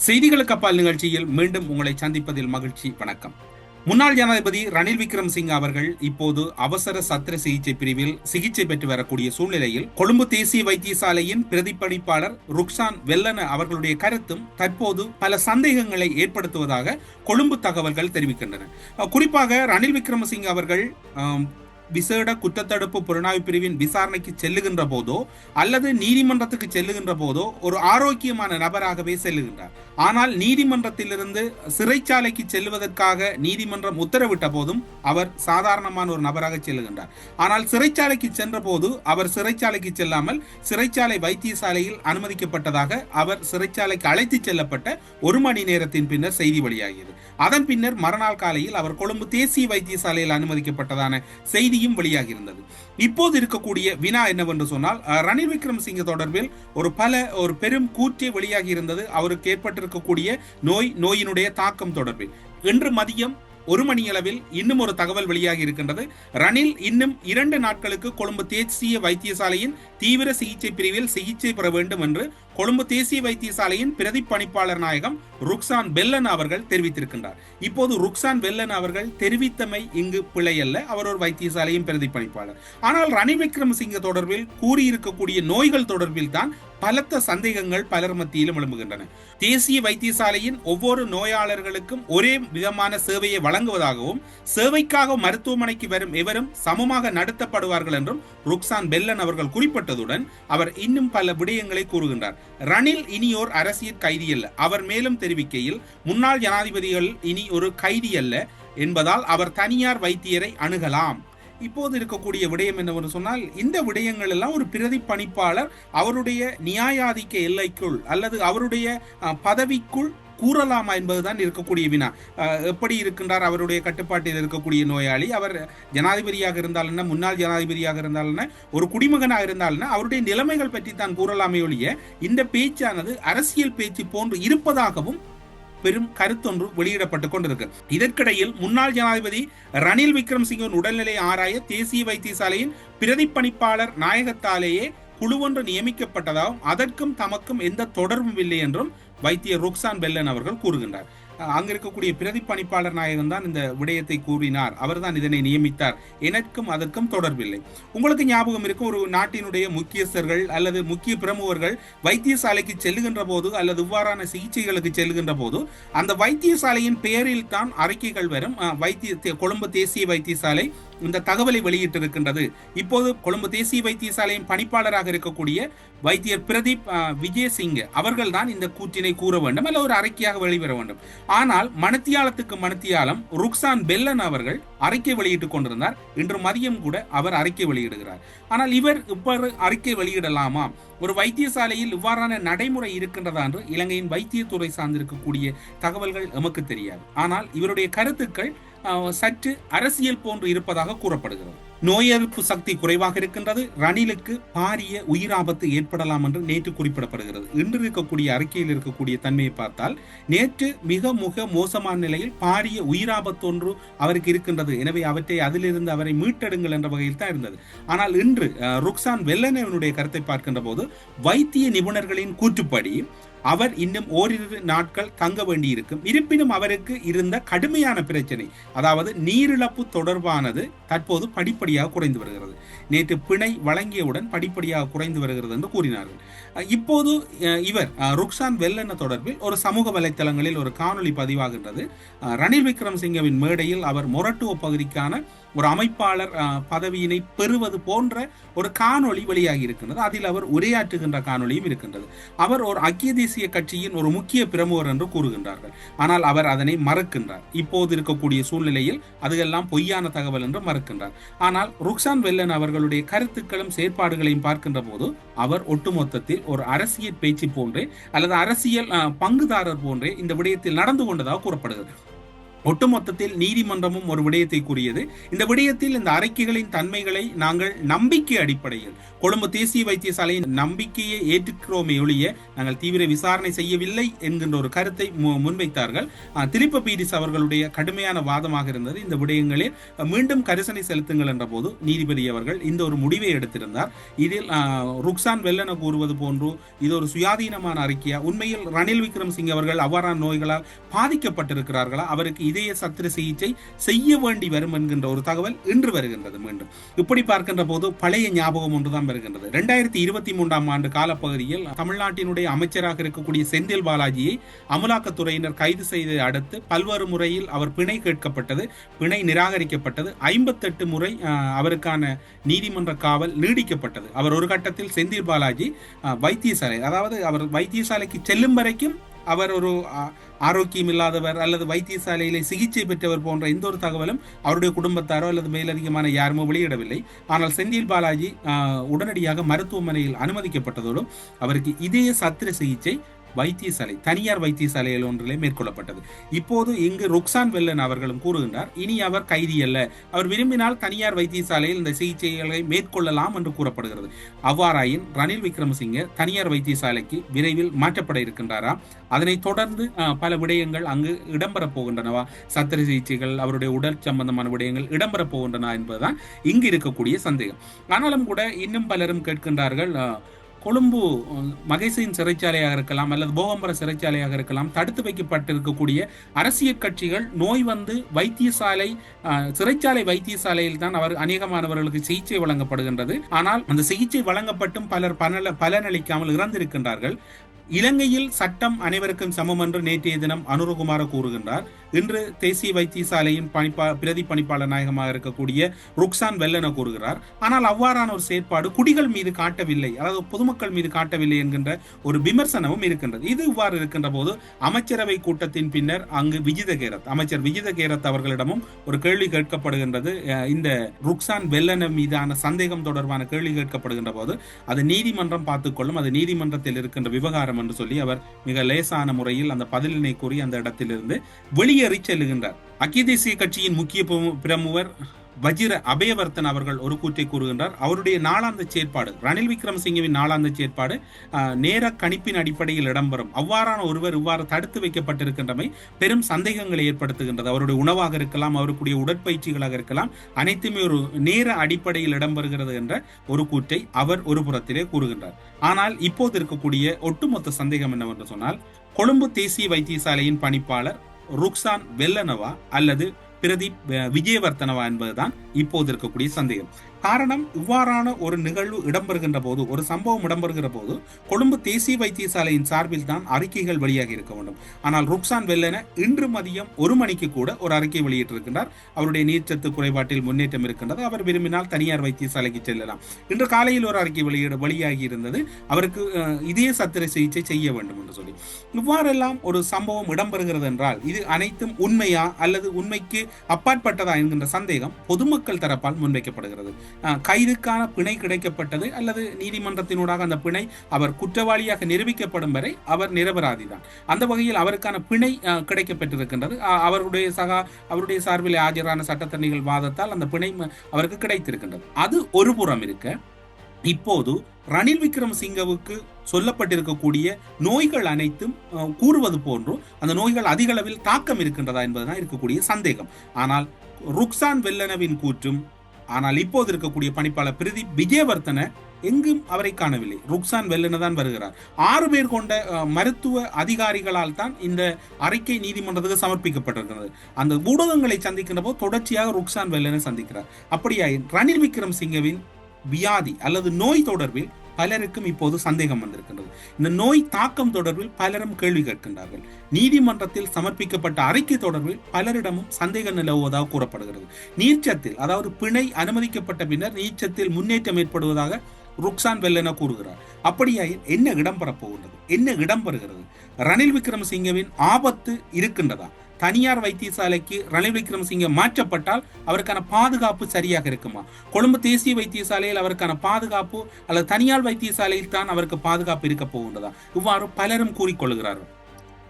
செய்திகளுக்கு அப்பால் நிகழ்ச்சியில் மீண்டும் உங்களை சந்திப்பதில் மகிழ்ச்சி. வணக்கம். முன்னாள் ஜனாதிபதி ரணில் விக்ரமசிங்க அவர்கள் இப்போது அவசர சத்திர சிகிச்சை பிரிவில் சிகிச்சை பெற்று வரக்கூடிய சூழ்நிலையில் கொழும்பு தேசிய வைத்தியசாலையின் பிரதிபலிப்பாளர் ருக்சான் வெல்லன அவர்களுடைய கருத்தும் தற்போது பல சந்தேகங்களை ஏற்படுத்துவதாக கொழும்பு தகவல்கள் தெரிவிக்கின்றன. குறிப்பாக ரணில் விக்ரமசிங்க அவர்கள் விசேட குற்றத்தடுப்பு புலனாய்வு பிரிவின் விசாரணைக்கு செல்லுகின்ற போதோ அல்லது நீதிமன்றத்துக்கு செல்லுகின்ற போதோ ஒரு ஆரோக்கியமான நபராகவே செல்லுகின்றார். ஆனால் நீதிமன்றத்திலிருந்து சிறைச்சாலைக்கு செல்வதற்காக நீதிமன்றம் உத்தரவிட்ட போதும் அவர் சாதாரணமான ஒரு நபராக செல்லுகின்றார். ஆனால் சிறைச்சாலைக்கு சென்ற போது அவர் சிறைச்சாலைக்கு செல்லாமல் சிறைச்சாலை வைத்தியசாலையில் அனுமதிக்கப்பட்டதாக அவர் சிறைச்சாலைக்கு அழைத்து செல்லப்பட்ட 1 மணி நேரத்தின் பின்னர் செய்தி வெளியாகியது. அதன் பின்னர் மறுநாள் காலையில் அவர் கொழும்பு தேசிய வைத்தியசாலையில் அனுமதிக்கப்பட்டதான செய்தி வெளியாகி இருந்தது. இப்போது இருக்கக்கூடிய வினா என்னவென்று சொன்னால், ரணில் விக்ரமசிங்க தொடர்பில் ஒரு பெரும் கூற்றே வெளியாகி இருந்தது. அவருக்கு ஏற்பட்டிருக்கக்கூடிய நோயினுடைய தாக்கம் தொடர்பில். இன்று மதியம் 1 மணியளவில் இன்னும் ஒரு தகவல் வெளியாகி இருக்கின்றது. ரணில் இன்னும் 2 நாட்களுக்கு கொழும்பு தேசிய வைத்தியசாலையின் தீவிர சிகிச்சை பிரிவில் சிகிச்சை பெற வேண்டும் என்று கொழும்பு தேசிய வைத்தியசாலையின் பிரதிப்பணிப்பாளர் நாயகம் ருக்சான் வெல்லன அவர்கள் தெரிவித்திருக்கின்றார். இப்போது ருக்சான் வெல்லன அவர்கள் தெரிவித்தமை இங்கு பிழை அல்ல, அவர் ஒரு வைத்தியசாலையின் பிரதிப்பணிப்பாளர். ஆனால் ரணில் விக்ரமசிங்க தொடர்பில் கூறியிருக்கக்கூடிய நோய்கள் தொடர்பில் தான் பலத்த சந்தேகங்கள் பலர் மத்தியிலும் எழும்புகின்றன. தேசிய வைத்தியசாலையின் ஒவ்வொரு நோயாளர்களுக்கும் ஒரே விதமான சேவையை வழங்குவதாகவும் சேவைக்காக மருத்துவமனைக்கு வரும் எவரும் சமமாக நடத்தப்படுவார்கள் என்றும் ருக்சான் வெல்லன் அவர்கள் குறிப்பிட்டதுடன் அவர் இன்னும் பல விடயங்களை கூறுகின்றார். ரணில் இனியோர் அரசியல் கைதி அல்ல. அவர் மேலும் தெரிவிக்கையில், முன்னாள் ஜனாதிபதிகள் இனி ஒரு கைதி அல்ல என்பதால் அவர் தனியார் வைத்தியரை அணுகலாம். இப்போது இருக்கக்கூடிய விடயம் என்னவென்று சொன்னால், இந்த விடயங்கள் எல்லாம் ஒரு பிரதிப்பணிப்பாளர் அவருடைய நியாயாதிக்க எல்லைக்குள் அல்லது அவருடைய பதவிக்குள் கூறலாமா என்பதுதான் இருக்கக்கூடிய வினா. எப்படி இருக்கின்றார் அவருடைய கட்டுப்பாட்டில் இருக்கக்கூடிய நோயாளி? அவர் ஜனாதிபதியாக இருந்தால் என்ன, முன்னாள் ஜனாதிபதியாக இருந்தால் என்ன, ஒரு குடிமகனாக இருந்தால் என்ன, அவருடைய நிலைமைகள் பற்றி தான் கூறலாமே ஒழிய இந்த பேச்சானது அரசியல் பேச்சு போன்று இருப்பதாகவும் பெரும் கருத்தொன்று வெளியிடப்பட்டுக் கொண்டிருக்கு. இதற்கிடையில் முன்னாள் ஜனாதிபதி ரணில் விக்ரமசிங்கின் உடல்நிலை ஆராய தேசிய வைத்தியசாலையின் பிரதிப்பணிப்பாளர் நாயகத்தாலேயே குழு ஒன்று நியமிக்கப்பட்டதாகவும் அதற்கும் தமக்கும் எந்த தொடர்பும் இல்லை என்றும் வைத்தியர் ருக்சான் வெல்லன் அவர்கள் கூறுகின்றார். அங்க இருக்கக்கூடிய பிரதிப்பணிப்பாளர் நாயகம் தான் இந்த விடயத்தை கூறினார், அவர் தான் இதனை நியமித்தார், எனக்கும் அதற்கும் தொடர்பில்லை. உங்களுக்கு ஞாபகம் இருக்கும், ஒரு நாட்டினுடைய முக்கியஸ்தர்கள் அல்லது முக்கிய பிரமுகர்கள் வைத்தியசாலைக்கு செல்லுகின்ற போது அல்லது இவ்வாறான சிகிச்சைகளுக்கு செல்லுகின்ற போது அந்த வைத்தியசாலையின் பெயரில் தான் அறிக்கைகள் வரும். கொழும்பு தேசிய வைத்தியசாலை இந்த தகவலை வெளியிட்டிருக்கின்றது. இப்போது கொழும்பு தேசிய வைத்தியசாலையின் பணிப்பாளராக இருக்கக்கூடிய வைத்தியர் பிரதீப் விஜயசிங்க அவர்கள் தான் இந்த கூற்றினை கூற வேண்டும் அல்ல ஒரு அறிக்கையாக வெளிவர வேண்டும். ஆனால் மணித்தியாலத்துக்கு மணித்தியாலம் ருக்சான் வெல்லன் அவர்கள் அறிக்கை வெளியிட்டுக் கொண்டிருந்தார். இன்று மதியம் கூட அவர் அறிக்கை வெளியிடுகிறார். ஆனால் இவர் இவ்வாறு அறிக்கை வெளியிடலாமா? ஒரு வைத்தியசாலையில் இவ்வாறான நடைமுறை இருக்கின்றதா என்று இலங்கையின் வைத்தியத்துறை சார்ந்திருக்கக்கூடிய தகவல்கள் எமக்கு தெரியாது. ஆனால் இவருடைய கருத்துக்கள் சற்று அரசியல் போன்று இருப்பதாக கூறப்படுகிறது. நோய் எதிர்ப்பு சக்தி குறைவாக இருக்கின்றது, ரணிலுக்கு பாரிய உயிராபத்து ஏற்படலாம் என்று நேற்று குறிப்பிடப்படுகிறது. இன்று இருக்கக்கூடிய அறிக்கையில் இருக்கக்கூடிய தன்மையை பார்த்தால் நேற்று மிக மோசமான நிலையில் பாரிய உயிராபத்து ஒன்று அவருக்கு இருக்கின்றது, எனவே அதிலிருந்து அவரை மீட்டெடுங்கள் என்ற வகையில் தான் இருந்தது. ஆனால் இன்று ருக்சான் வெல்லனவனுடைய கருத்தை பார்க்கின்ற போது வைத்திய நிபுணர்களின் கூற்றுப்படி அவர் இன்னும் ஓரிரு நாட்கள் தங்க வேண்டியிருக்கும். இருப்பினும் அவருக்கு இருந்த கடுமையான பிரச்சனை, அதாவது நீரிழப்பு தொடர்பானது தற்போது படிப்படியாக குறைந்து வருகிறது. நேற்று பிணை வழங்கியவுடன் படிப்படியாக குறைந்து வருகிறது என்று கூறினார்கள். இப்போது இவர் ருக்சான் வெல்லன தொடர்பில் ஒரு சமூக வலைத்தளங்களில் ஒரு காணொலி பதிவாகின்றது. ரணில் விக்ரமசிங்கவின் மேடையில் அவர் மொரட்டுவ பகுதிக்கான ஒரு அமைப்பாளர் பதவியினை பெறுவது போன்ற ஒரு காணொளி வெளியாகி இருக்கின்றது. அதில் அவர் உரையாற்றுகின்ற காணொளியும் இருக்கின்றது. அவர் ஒரு ஐக்கிய தேசிய கட்சியின் ஒரு முக்கிய பிரமுகர் என்று கூறுகின்றார்கள். ஆனால் அவர் அதனை மறுக்கின்றார். இப்போது இருக்கக்கூடிய சூழ்நிலையில் அதுவெல்லாம் பொய்யான தகவல் என்று மறுக்கின்றார். ஆனால் ருக்சான் வெல்லன் அவர்களுடைய கருத்துக்களும் செயற்பாடுகளையும் பார்க்கின்ற போது அவர் ஒட்டுமொத்தத்தில் ஒரு அரசியல் பேச்சு போன்றே அல்லது அரசியல் பங்குதாரர் போன்றே இந்த விடயத்தில் நடந்து கொண்டதாக கூறப்படுகிறது. ஒட்டுமொத்தத்தில் நீதிமன்றமும் ஒரு விடயத்தை கூறியது. இந்த விடயத்தில் இந்த அறிக்கைகளின் தன்மைகளை நாங்கள் நம்பிக்கை அடிப்படையில் கொழும்பு தேசிய வைத்தியசாலையின் நம்பிக்கையை ஏற்றுக்கிறோமே ஒழிய நாங்கள் தீவிர விசாரணை செய்யவில்லை என்கின்ற ஒரு கருத்தை முன்வைத்தார்கள். திலிப்ப பீரிஸ் அவர்களுடைய கடுமையான வாதமாக இருந்தது, இந்த விடயங்களில் மீண்டும் கரிசனை செலுத்துங்கள் என்ற போது நீதிபதி அவர்கள் இந்த ஒரு முடிவை எடுத்திருந்தார். இதில் ருக்சான் வெல்லன கூறுவது போன்று இது ஒரு சுயாதீனமான அறிக்கையா, உண்மையில் ரணில் விக்ரமசிங்கே அவர்கள் அவ்வாறான நோய்களால் பாதிக்கப்பட்டிருக்கிறார்களா, அவருக்கு இதய சத்திர சிகிச்சை செய்ய வேண்டி வரும் என்கின்ற ஒரு தகவல் இன்று வருகின்றது. மீண்டும் இப்படி பார்க்கின்ற போது பழைய ஞாபகம் ஒன்றுதான் வருகின்றது. 2023 ஆண்டு காலப்பகுதியில் தமிழ்நாட்டினுடைய அமைச்சராக இருக்கக்கூடிய செந்தில் பாலாஜியை அமலாக்கத்துறையினர் கைது செய்ததை அடுத்து பல்வேறு முறையில் அவர் பிணை கேட்கப்பட்டது, பிணை நிராகரிக்கப்பட்டது, 58 முறை அவருக்கான நீதிமன்ற காவல் நீடிக்கப்பட்டது. அவர் ஒரு கட்டத்தில் செந்தில் பாலாஜி வைத்தியசாலை, அதாவது அவர் வைத்தியசாலைக்கு செல்லும் வரைக்கும் அவர் ஒரு ஆரோக்கியம் இல்லாதவர் அல்லது வைத்தியசாலையிலே சிகிச்சை பெற்றவர் போன்ற எந்த ஒரு தகவலும் அவருடைய குடும்பத்தாரோ அல்லது மேலதிகமான யாருமோ வெளியிடவில்லை. ஆனால் செந்தில் பாலாஜி உடனடியாக மருத்துவமனையில் அனுமதிக்கப்பட்டதோடு அவருக்கு இதய சத்திர சிகிச்சை வைத்தியசாலை, தனியார் வைத்தியசாலையில் ஒன்றிலே மேற்கொள்ளப்பட்டது. இப்போது இங்கு ருக்சான் வெல்லன் அவர்களும் கூறுகின்றார், இனி அவர் கைதி அல்ல, அவர் விரும்பினால் தனியார் வைத்தியசாலையில் இந்த சிகிச்சைகளை மேற்கொள்ளலாம் என்று கூறப்படுகிறது. அவ்வாறாயின் ரணில் விக்ரமசிங்கே தனியார் வைத்தியசாலைக்கு விரைவில் மாற்றப்பட இருக்கின்றாரா, அதனைத் தொடர்ந்து பல விடயங்கள் அங்கு இடம்பெறப் போகின்றனவா, சத்திர சிகிச்சைகள், அவருடைய உடல் சம்பந்தமான விடயங்கள் இடம்பெறப் போகின்றன என்பதுதான் இங்கு இருக்கக்கூடிய சந்தேகம். ஆனாலும் கூட இன்னும் பலரும் கேட்கின்றார்கள், கொழும்பு மகேசின் சிறைச்சாலையாக இருக்கலாம் அல்லது போகம்பர சிறைச்சாலையாக இருக்கலாம், தடுத்து வைக்கப்பட்டிருக்கக்கூடிய அரசியல் கட்சிகள் நோய் வந்து வைத்தியசாலை, சிறைச்சாலை வைத்தியசாலையில் தான் அவர் அநேகமானவர்களுக்கு சிகிச்சை வழங்கப்படுகின்றது. ஆனால் அந்த சிகிச்சை வழங்கப்பட்டும் பலர் பலனளிக்காமல் இறந்திருக்கின்றார்கள். இலங்கையில் சட்டம் அனைவருக்கும் சமம் என்று நேற்றைய தினம் அனுரகுமார கூறுகின்றார். இன்று தேசிய வைத்தியசாலையின் பிரதி பணிப்பாளர் நாயகமாக இருக்கக்கூடிய ருக்சான் வெல்லன கூறுகிறார். ஆனால் அவ்வாறான ஒரு செயற்பாடு குடிகள் மீது காட்டவில்லை, அதாவது பொதுமக்கள் மீது காட்டவில்லை என்கின்ற ஒரு விமர்சனமும் இருக்கின்றது. இது இவ்வாறு இருக்கின்ற போது அமைச்சரவை கூட்டத்தின் பின்னர் அங்கு அமைச்சர் விஜித கேரத் அவர்களிடமும் ஒரு கேள்வி கேட்கப்படுகின்றது. இந்த ருக்சான் வெல்லன மீதான சந்தேகம் தொடர்பான கேள்வி கேட்கப்படுகின்ற போது அது நீதிமன்றம் பார்த்துக்கொள்ளும், அது நீதிமன்றத்தில் இருக்கின்ற விவகாரம் என்று சொல்லி அவர் மிக லேசான முறையில் அந்த பதிலினை கூறி அந்த இடத்திலிருந்து வெளியேறி செல்லுகின்றார். ஐக்கிய தேசிய கட்சியின் முக்கிய பிரமுகர் வஜிர அபயவர்த்தன் அவர்கள் ஒரு கூற்றை கூறுகின்றார். அவருடைய நாளாந்த செயற்பாடு, ரணில் விக்ரமசிங்கவின் நாளாந்த செயற்பாடு நேர கணிப்பின் அடிப்படையில் இடம்பெறும். அவ்வாறான ஒருவர் இவ்வாறு தடுத்து வைக்கப்பட்டிருக்கின்றமை பெரும் சந்தேகங்களை ஏற்படுத்துகின்றது. அவருடைய உணவாக இருக்கலாம், அவருடைய உடற்பயிற்சிகளாக இருக்கலாம், அனைத்துமே ஒரு நேர அடிப்படையில் இடம்பெறுகிறது என்ற ஒரு கூற்றை அவர் ஒரு புறத்திலே கூறுகின்றார். ஆனால் இப்போது இருக்கக்கூடிய ஒட்டுமொத்த சந்தேகம் என்னவென்று சொன்னால், கொழும்பு தேசிய வைத்தியசாலையின் பணிப்பாளர் ருக்சான் வெல்லனவா அல்லது பிரதீப் விஜயவர்த்தனவா என்பதுதான் இப்போது இருக்கக்கூடிய சந்தேகம். காரணம், இவ்வாறான ஒரு நிகழ்வு இடம்பெறுகின்ற போது, ஒரு சம்பவம் இடம்பெறுகிற போது கொழும்பு தேசிய வைத்தியசாலையின் சார்பில் தான் அறிக்கைகள் வெளியாகி இருக்க வேண்டும். ஆனால் ருக்சான் வெல்லன இன்று மதியம் 1 மணிக்கு கூட ஒரு அறிக்கை வெளியிட்டிருக்கின்றார். அவருடைய நீர்ச்சத்து குறைபாட்டில் முன்னேற்றம் இருக்கின்றது, அவர் விரும்பினால் தனியார் வைத்தியசாலைக்கு செல்லலாம். இன்று காலையில் ஒரு அறிக்கை வெளியாகி இருந்தது, அவருக்கு இதய சத்திர சிகிச்சை செய்ய வேண்டும் என்று சொல்லி. இவ்வாறெல்லாம் ஒரு சம்பவம் இடம்பெறுகிறது என்றால் இது அனைத்தும் உண்மையா அல்லது உண்மைக்கு அப்பாற்பட்டதா என்கின்ற சந்தேகம் பொதுமக்கள் தரப்பால் முன்வைக்கப்படுகிறது. கைதுக்கான பிணை கிடைக்கப்பட்டது அல்லது நீதிமன்றத்தினூடாக அந்த பிணை அவர் குற்றவாளியாக நிரூபிக்கப்படும் வரை அவர் நிரபராதிதான். அந்த வகையில் அவருக்கான பிணை கிடைக்கப்பட்டிருக்கின்றது. அவருடைய சார்பில் ஆஜரான சட்டத்தரணிகள் வாதத்தால் அந்த பிணை அவருக்கு கிடைத்திருக்கின்றது. அது ஒரு புறம் இருக்க, இப்போது ரணில் விக்ரமசிங்கவுக்கு சொல்லப்பட்டிருக்கக்கூடிய நோய்கள் அனைத்தும் கூறுவது போன்று அந்த நோய்கள் அதிக அளவில் தாக்கம் இருக்கின்றதா என்பதுதான் இருக்கக்கூடிய சந்தேகம். ஆனால் ருக்சான் வெல்லனவின் கூற்றும், ஆனால் இப்போது இருக்கக்கூடிய பணிப்பாளர் பிரதீப் விஜயவர்த்தன எங்கும் அவரை காணவில்லை. ருக்சான் வெல்லன தான் வருகிறார். 6 பேர் கொண்ட மருத்துவ அதிகாரிகளால் தான் இந்த அறிக்கை நீதிமன்றத்துக்கு சமர்ப்பிக்கப்பட்டிருக்கிறது. அந்த ஊடகங்களை சந்திக்கின்ற போது தொடர்ச்சியாக ருக்சான் வெல்லன சந்திக்கிறார். அப்படியாயின் ரணில் விக்ரமசிங்கவின் வியாதி அல்லது நோய் தொடர்பில் பலருக்கும் இப்போது சந்தேகம் வந்திருக்கின்றது. இந்த நோய் தாக்கம் தொடர்பில் பலரும் கேள்வி கேட்கின்றார்கள். நீதிமன்றத்தில் சமர்ப்பிக்கப்பட்ட அறிக்கை தொடர்பில் பலரிடமும் சந்தேகம் நிலவுவதாக கூறப்படுகிறது. நீர்ச்சத்தில், அதாவது பிணை அனுமதிக்கப்பட்ட பின்னர் நீர்ச்சத்தில் முன்னேற்றம் ஏற்படுவதாக ருக்சான் வெல்லன கூறுகிறார். அப்படியாயின் என்ன இடம்பெறுகிறது? ரணில் விக்ரமசிங்கவின் ஆபத்து இருக்கின்றதா? தனியார் வைத்தியசாலைக்கு ரணில் விக்ரமசிங்கே மாற்றப்பட்டால் அவருக்கான பாதுகாப்பு சரியாக இருக்குமா? கொழும்பு தேசிய வைத்தியசாலையில் அவருக்கான பாதுகாப்பு அல்லது தனியார் வைத்தியசாலையில் தான் அவருக்கு பாதுகாப்பு இருக்க போகின்றதா? இவ்வாறு பலரும் கூறிக்கொள்கிறார்கள்.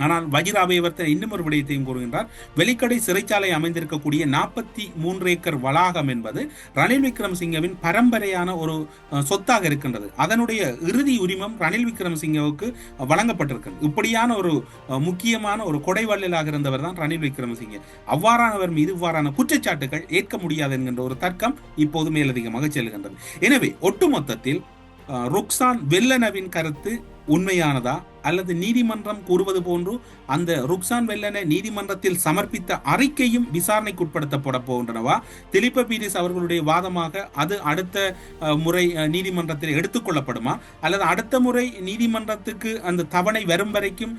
ஆனால் வஜிர அபேவர்த்தன இன்னும் ஒரு விடயத்தையும் கூறுகின்றார். வெலிக்கடை சிறைச்சாலை அமைந்திருக்கக்கூடிய 43 ஏக்கர் வளாகம் என்பது ரணில் விக்ரமசிங்கவின் பரம்பரையான ஒரு சொத்தாக இருக்கின்றது. அதனுடைய இறுதி உரிமம் ரணில் விக்ரமசிங்கவுக்கு வழங்கப்பட்டிருக்கிறது. இப்படியான ஒரு முக்கியமான ஒரு கொடைவள்ளலாக இருந்தவர் தான் ரணில் விக்ரமசிங்கே. அவ்வாறானவர் மீது இவ்வாறான குற்றச்சாட்டுகள் ஏற்க முடியாது என்கின்ற ஒரு தர்க்கம் இப்போது மேலதிகமாக செல்கின்றது. எனவே ஒட்டுமொத்தத்தில் ருக்சான் வெல்லனவின் கருத்து உண்மையானதா அல்லது நீதிமன்றம் கூறுவது போன்று அந்த ருக்சான் வெல்லன நீதிமன்றத்தில் சமர்ப்பித்த அறிக்கையும் விசாரணைக்கு உட்படுத்தப்பட போகின்றனவா? திலீப பீரிஸ் அவர்களுடைய வாதமாக அது அடுத்த முறை நீதிமன்றத்தில் எடுத்துக்கொள்ளப்படுமா அல்லது அடுத்த முறை நீதிமன்றத்துக்கு அந்த தவணை வரும் வரைக்கும்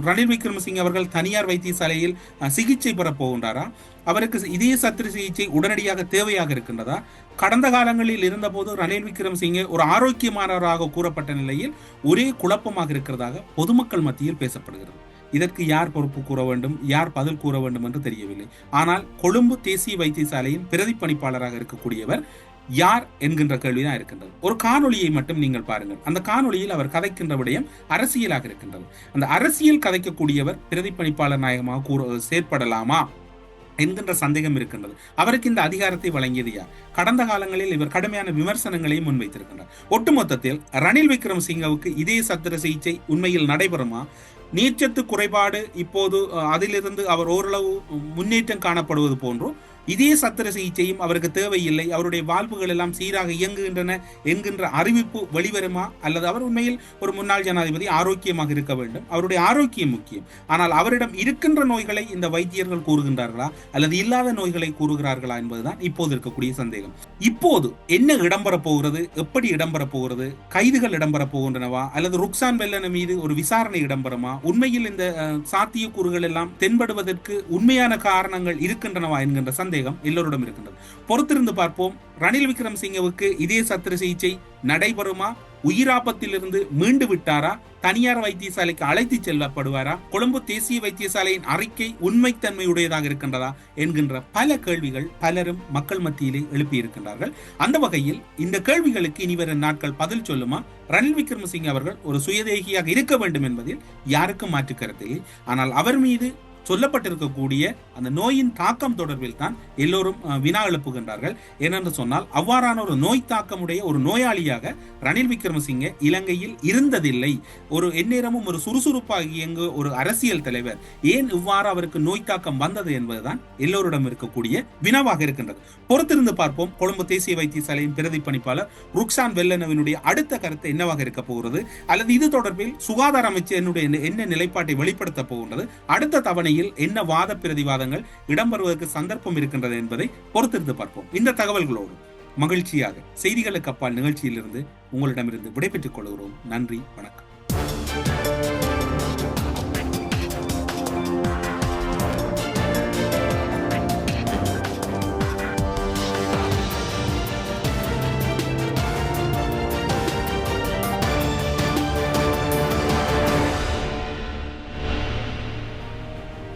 ரணில் விக்ரமசிங்கே அவர்கள் தனியார் வைத்தியசாலையில் சிகிச்சை பெறப் போகின்றாரா? அவருக்கு இதய சத்திர சிகிச்சை உடனடியாக தேவையாக இருக்கின்றதா? கடந்த காலங்களில் இருந்தபோது ரணில் விக்ரமசிங்கே ஒரு ஆரோக்கியமானவராக கூறப்பட்ட நிலையில் ஒரே குழப்பமாக இருக்கிறதாக பொதுமக்கள் மத்தியில் பேசப்படுகிறது. இதற்கு யார் பொறுப்பு கூற வேண்டும், யார் பதில் கூற வேண்டும் என்று தெரியவில்லை. ஆனால் கொழும்பு தேசிய வைத்தியசாலையின் பிரதி பணிப்பாளராக இருக்கக்கூடியவர் யார் என்கின்ற கேள்விதான் இருக்கின்றது. ஒரு காணொலியை மட்டும் நீங்கள் பாருங்கள். அந்த காணொலியில் அவர் கதைக்கின்ற விடயம் அரசியலாக இருக்கின்றது. அந்த அரசியல் கதைக்கக்கூடியவர் பிரதி பணிப்பாளர் நாயகமாக செயற்படலாமா என்கின்ற சந்தேகம் இருக்கின்றது. அவருக்கு இந்த அதிகாரத்தை வழங்கியது யார்? கடந்த காலங்களில் இவர் கடுமையான விமர்சனங்களையும் முன்வைத்திருக்கின்றார். ஒட்டுமொத்தத்தில் ரணில் விக்ரமசிங்கவுக்கு இதய சத்திர சிகிச்சை உண்மையில் நடைபெறுமா? நீர்ச்சத்து குறைபாடு இப்போது அதிலிருந்து அவர் ஓரளவு முன்னேற்றம் காணப்படுவது போன்று இதே சத்திர சிகிச்சையும் அவருக்கு தேவையில்லை, அவருடைய வாழ்வுகள் எல்லாம் சீராக இயங்குகின்றன என்கின்ற அறிவிப்பு வெளிவருமா? அல்லது அவர் உண்மையில் ஒரு முன்னாள் ஜனாதிபதி ஆரோக்கியமாக இருக்க வேண்டும், அவருடைய ஆரோக்கியம் முக்கியம், ஆனால் அவரிடம் இருக்கின்ற நோய்களை இந்த வைத்தியர்கள் கூறுகின்றார்களா அல்லது இல்லாத நோய்களை கூறுகிறார்களா என்பதுதான் இப்போது இருக்கக்கூடிய சந்தேகம். இப்போது என்ன இடம்பெறப் போகிறது, எப்படி இடம்பெறப் போகிறது, கைதுகள் இடம்பெறப் போகின்றனவா அல்லது ருக்சான் வெல்லன மீது ஒரு விசாரணை இடம்பெறுமா? உண்மையில் இந்த சாத்தியக்கூறுகள் எல்லாம் தென்படுவதற்கு உண்மையான காரணங்கள் இருக்கின்றனவா என்கின்ற சந்தேகம் எல்லோரிடம் இருக்கின்றது. பொறுத்திருந்து பார்ப்போம். ரணில் விக்ரமசிங்கவுக்கு இதே சத்திர சிகிச்சை நடைபெறுமா? உயிராபத்திலிருந்து மீண்டு விட்டாரா? தனியார் வைத்தியசாலைக்கு அழைத்து செல்லப்படுவாரா? கொழும்பு தேசிய வைத்தியசாலையின் அறிக்கை உண்மைத்தன்மையுடையதாக இருக்கின்றதா என்கின்ற பல கேள்விகள் பலரும் மக்கள் மத்தியிலே எழுப்பியிருக்கின்றார்கள். அந்த வகையில் இந்த கேள்விகளுக்கு இனிவரும் நாட்கள் பதில் சொல்லுமா? ரணில் விக்ரமசிங்கே அவர்கள் ஒரு சுயதேகியாக இருக்க வேண்டும் என்பதில் யாருக்கும் மாற்று கருத்தில்லை. ஆனால் அவர் மீது சொல்லப்பட்டிருக்கக்கூடிய அந்த நோயின் தாக்கம் தொடர்பில் தான் எல்லோரும் வினா எழுப்புகின்றார்கள். ஏனென்று சொன்னால் அவ்வாறான ஒரு நோய் தாக்கமுடைய ஒரு நோயாளியாக ரணில் விக்ரமசிங்கே இலங்கையில் இருந்ததில்லை. ஒரு எந்நேரமும் ஒரு சுறுசுறுப்பாக இயங்கு ஒரு அரசியல் தலைவர் ஏன் இவ்வாறு அவருக்கு நோய் தாக்கம் வந்தது என்பதுதான் எல்லோரிடம் இருக்கக்கூடிய வினாவாக இருக்கின்றது. பொறுத்திருந்து பார்ப்போம். கொழும்பு தேசிய வைத்தியசாலையின் பிரதி பணிப்பாளர் ருக்சான் வெல்லனவினுடைய அடுத்த கருத்து என்னவாக இருக்க போகிறது அல்லது இது தொடர்பில் சுகாதார அமைச்சர் என்ன நிலைப்பாட்டை வெளிப்படுத்த போகின்றது, அடுத்த தவணை என்ன வாத பிரதிவாதங்கள் இடம்பெறுவதற்கு சந்தர்ப்பம் இருக்கின்றது என்பதை பொறுத்திருந்து பார்ப்போம். இந்த தகவல்களோடு மகிழ்ச்சியாக செய்திகளுக்கு அப்பால் நிகழ்ச்சியிலிருந்து உங்களிடமிருந்து விடைபெற்றுக் கொள்கிறோம். நன்றி, வணக்கம்.